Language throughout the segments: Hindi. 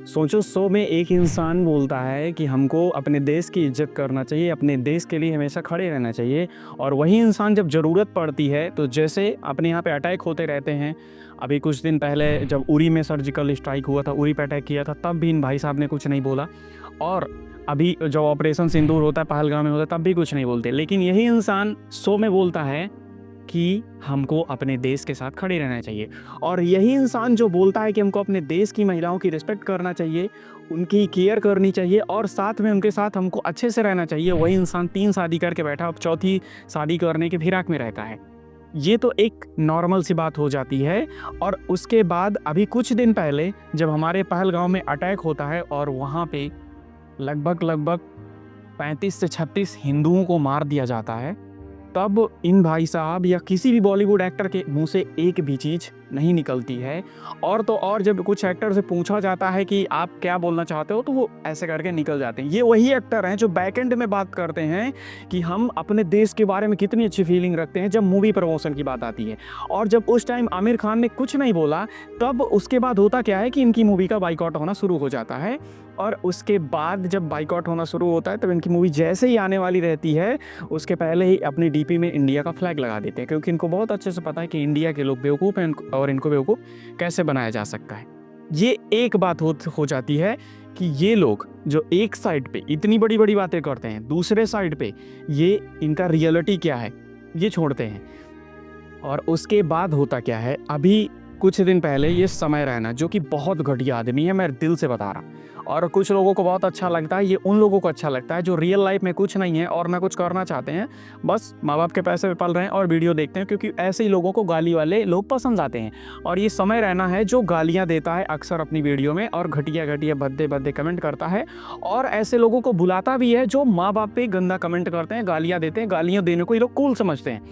सोचो 100 में एक इंसान बोलता है कि हमको अपने देश की इज्जत करना चाहिए, अपने देश के लिए हमेशा खड़े रहना चाहिए। और वही इंसान जब ज़रूरत पड़ती है तो जैसे अपने यहाँ पे अटैक होते रहते हैं। अभी कुछ दिन पहले जब उरी में सर्जिकल स्ट्राइक हुआ था, उरी पे अटैक किया था, तब भी इन भाई साहब ने कुछ नहीं बोला। और अभी जब ऑपरेशन सिंदूर होता है, पहलगाम में होता है, तब भी कुछ नहीं बोलते। लेकिन यही इंसान 100 में बोलता है कि हमको अपने देश के साथ खड़े रहना चाहिए। और यही इंसान जो बोलता है कि हमको अपने देश की महिलाओं की रिस्पेक्ट करना चाहिए, उनकी केयर करनी चाहिए और साथ में उनके साथ हमको अच्छे से रहना चाहिए, वही इंसान 3 शादी करके बैठा, अब चौथी शादी करने के फिराक में रहता है। ये तो एक नॉर्मल सी बात हो जाती है। और उसके बाद अभी कुछ दिन पहले जब हमारे पहलगाम में अटैक होता है और वहाँ पे लगभग 35 से 36 हिंदुओं को मार दिया जाता है, तब इन भाई साहब या किसी भी बॉलीवुड एक्टर के मुंह से एक भी चीज़ नहीं निकलती है। और तो और जब कुछ एक्टर से पूछा जाता है कि आप क्या बोलना चाहते हो, तो वो ऐसे करके निकल जाते हैं। ये वही एक्टर हैं जो बैक एंड में बात करते हैं कि हम अपने देश के बारे में कितनी अच्छी फीलिंग रखते हैं जब मूवी प्रमोशन की बात आती है। और जब उस टाइम आमिर खान ने कुछ नहीं बोला, तब उसके बाद होता क्या है कि इनकी मूवी का बाइकआउट होना शुरू हो जाता है। और उसके बाद जब बाइकआउट होना शुरू होता है, तब इनकी मूवी जैसे ही आने वाली रहती है, उसके पहले ही अपनी डीपी में इंडिया का फ्लैग लगा देते हैं, क्योंकि इनको बहुत अच्छे से पता है कि इंडिया के लोग बेवकूफ़ हैं और इनको बेवकूफ़ कैसे बनाया जा सकता है। ये एक बात हो जाती है कि ये लोग जो एक साइड पे इतनी बड़ी बड़ी बातें करते हैं, दूसरे साइड पे ये इनका रियलिटी क्या है ये छोड़ते हैं। और उसके बाद होता क्या है, अभी कुछ दिन पहले ये समय रैना, जो कि बहुत घटिया आदमी है, मैं दिल से बता रहा। और कुछ लोगों को बहुत अच्छा लगता है, ये उन लोगों को अच्छा लगता है जो रियल लाइफ में कुछ नहीं है और ना कुछ करना चाहते हैं, बस माँ बाप के पैसे पे पल रहे हैं और वीडियो देखते हैं, क्योंकि ऐसे ही लोगों को गाली वाले लोग पसंद आते हैं। और ये समय रैना है जो गालियाँ देता है अक्सर अपनी वीडियो में, और घटिया घटिया भद्दे भद्दे कमेंट करता है। और ऐसे लोगों को बुलाता भी है जो माँ बाप पे गंदा कमेंट करते हैं, गालियाँ देते हैं, गालियाँ देने को ये लोग कूल समझते हैं।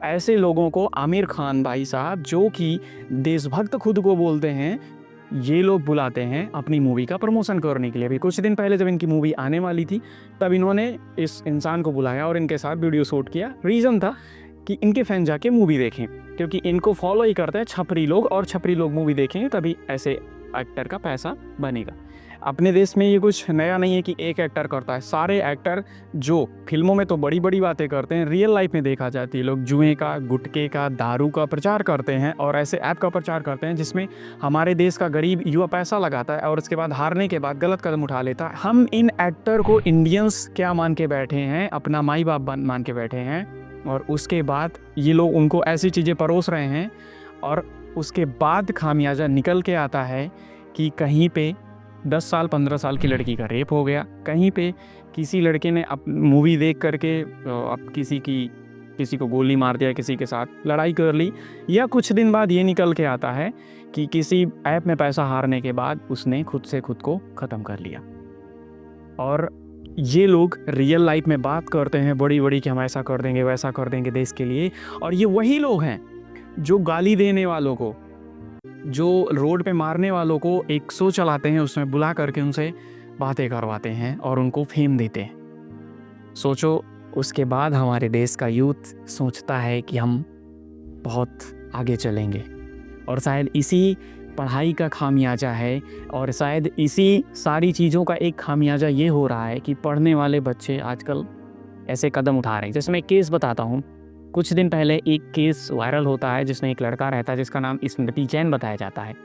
ऐसे लोगों को आमिर खान भाई साहब, जो कि देशभक्त खुद को बोलते हैं, ये लोग बुलाते हैं अपनी मूवी का प्रमोशन करने के लिए। अभी कुछ दिन पहले जब इनकी मूवी आने वाली थी, तब इन्होंने इस इंसान को बुलाया और इनके साथ वीडियो शूट किया। रीज़न था कि इनके फैन जाके मूवी देखें, क्योंकि इनको फॉलो ही करते हैं छपरी लोग, और छपरी लोग मूवी देखेंगे तभी ऐसे एक्टर का पैसा बनेगा। अपने देश में ये कुछ नया नहीं है कि एक एक्टर करता है। सारे एक्टर जो फिल्मों में तो बड़ी बड़ी बातें करते हैं, रियल लाइफ में देखा जाती है, लोग जुए का, गुटखे का, दारू का प्रचार करते हैं और ऐसे ऐप का प्रचार करते हैं जिसमें हमारे देश का गरीब युवा पैसा लगाता है और उसके बाद हारने के बाद गलत कदम उठा लेता है। हम इन एक्टर को इंडियंस क्या मान के बैठे हैं, अपना माई बाप मान के बैठे हैं, और उसके बाद ये लोग उनको ऐसी चीज़ें परोस रहे हैं। और उसके बाद खामियाजा निकल के आता है कि कहीं पे 10 साल 15 साल की लड़की का रेप हो गया, कहीं पे किसी लड़के ने मूवी देख करके अब किसी को गोली मार दिया, किसी के साथ लड़ाई कर ली, या कुछ दिन बाद ये निकल के आता है कि किसी ऐप में पैसा हारने के बाद उसने खुद से खुद को ख़त्म कर लिया। और ये लोग रियल लाइफ में बात करते हैं बड़ी बड़ी कि हम ऐसा कर देंगे, वैसा कर देंगे देश के लिए। और ये वही लोग हैं जो गाली देने वालों को, जो रोड पे मारने वालों को एक शो चलाते हैं, उसमें बुला करके उनसे बातें करवाते हैं और उनको फेम देते हैं। सोचो, उसके बाद हमारे देश का यूथ सोचता है कि हम बहुत आगे चलेंगे। और शायद इसी पढ़ाई का खामियाजा है, और शायद इसी सारी चीज़ों का एक खामियाजा ये हो रहा है कि पढ़ने वाले बच्चे आजकल ऐसे कदम उठा रहे हैं। जैसे मैं केस बताता हूँ, कुछ दिन पहले एक केस वायरल होता है जिसमें एक लड़का रहता है जिसका नाम स्मृति जैन बताया जाता है।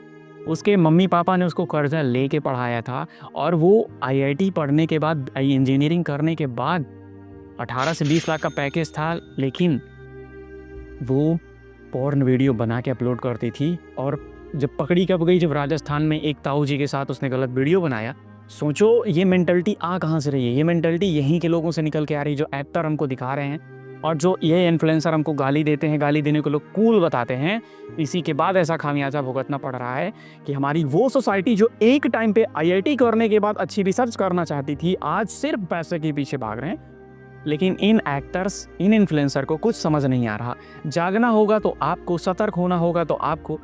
उसके मम्मी पापा ने उसको कर्जा लेके पढ़ाया था, और वो आईआईटी पढ़ने के बाद, इंजीनियरिंग करने के बाद 18 से 20 लाख का पैकेज था, लेकिन वो पॉर्न वीडियो बना के अपलोड करती थी। और जब पकड़ी कब गई, जब राजस्थान में एक ताऊ जी के साथ उसने गलत वीडियो बनाया। सोचो ये मेंटलिटी आ कहाँ से रही है? ये मेंटलिटी यहीं के लोगों से निकल के आ रही है, जो एक्टर हमको दिखा रहे हैं और जो ये इन्फ्लुएंसर हमको गाली देते हैं, गाली देने को लोग कूल बताते हैं। इसी के बाद ऐसा खामियाजा भुगतना पड़ रहा है कि हमारी वो सोसाइटी जो एक टाइम पे आईआईटी करने के बाद अच्छी रिसर्च करना चाहती थी, आज सिर्फ पैसे के पीछे भाग रहे हैं। लेकिन इन एक्टर्स, इन इन्फ्लुएंसर को कुछ समझ नहीं आ रहा। जागना होगा तो आपको, सतर्क होना होगा तो आपको।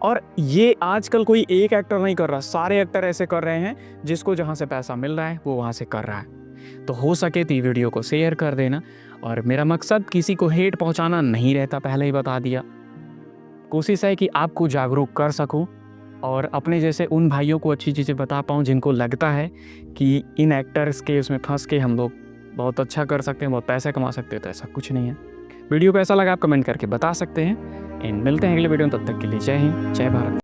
और ये आजकल कोई एक एक्टर नहीं कर रहा, सारे एक्टर ऐसे कर रहे हैं, जिसको जहाँ से पैसा मिल रहा है वो वहाँ से कर रहा है। तो हो सके तो वीडियो को शेयर कर देना। और मेरा मकसद किसी को हेट पहुँचाना नहीं रहता, पहले ही बता दिया। कोशिश है कि आपको जागरूक कर सकूँ, और अपने जैसे उन भाइयों को अच्छी चीज़ें बता पाऊँ जिनको लगता है कि इन एक्टर्स के उसमें फंस के हम लोग बहुत अच्छा कर सकते हैं, बहुत पैसे कमा सकते हैं। तो ऐसा कुछ नहीं है। वीडियो कैसा लगा आप कमेंट करके बता सकते हैं। एंड मिलते हैं अगले वीडियो में, तब तक के लिए जय हिंद, जय भारत।